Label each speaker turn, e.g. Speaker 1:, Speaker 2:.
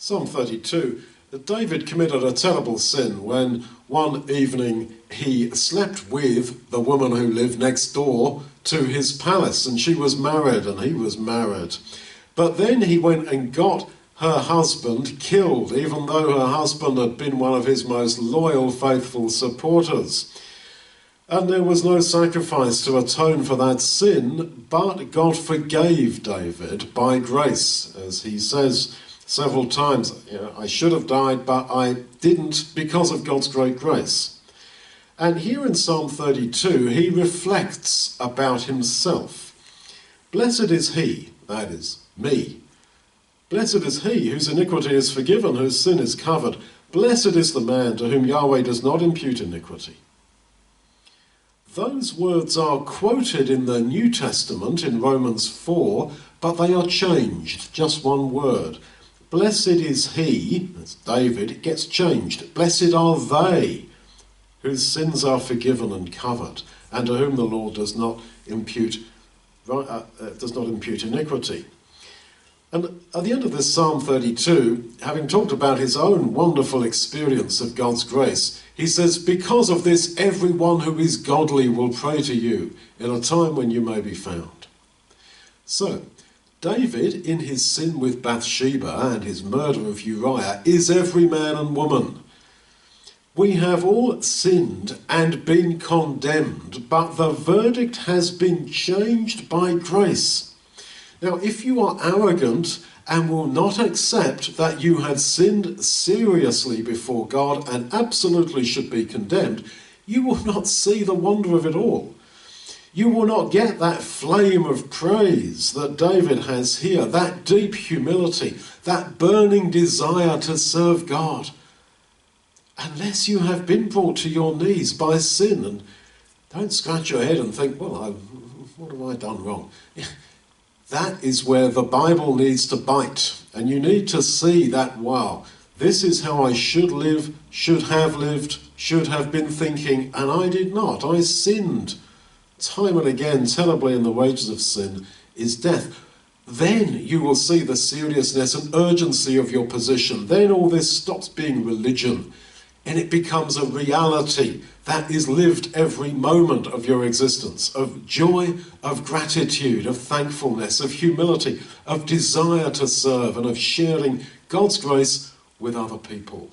Speaker 1: Psalm 32, David committed a terrible sin when one evening he slept with the woman who lived next door to his palace, and she was married and he was married. But then he went and got her husband killed, even though her husband had been one of his most loyal, faithful supporters. And there was no sacrifice to atone for that sin, but God forgave David by grace, as he says several times. I should have died, but I didn't because of God's great grace. And here in Psalm 32, he reflects about himself. Blessed is he, that is, me. Blessed is he whose iniquity is forgiven, whose sin is covered. Blessed is the man to whom Yahweh does not impute iniquity. Those words are quoted in the New Testament in Romans 4, but they are changed, just one word. Blessed is he, that's David, it gets changed. Blessed are they whose sins are forgiven and covered, and to whom the Lord does not impute iniquity. And at the end of this Psalm 32, having talked about his own wonderful experience of God's grace, he says, because of this, everyone who is godly will pray to you in a time when you may be found. So, David, in his sin with Bathsheba and his murder of Uriah, is every man and woman. We have all sinned and been condemned, but the verdict has been changed by grace. Now, if you are arrogant and will not accept that you had sinned seriously before God and absolutely should be condemned, you will not see the wonder of it all. You will not get that flame of praise that David has here, that deep humility, that burning desire to serve God, unless you have been brought to your knees by sin. And don't scratch your head and think, well, what have I done wrong? That is where the Bible needs to bite. And you need to see that, wow, this is how I should live, should have lived, should have been thinking, and I did not. I sinned time and again terribly, and the wages of sin is death. Then you will see the seriousness and urgency of your position. Then all this stops being religion, and it becomes a reality that is lived every moment of your existence, of joy, of gratitude, of thankfulness, of humility, of desire to serve, and of sharing God's grace with other people.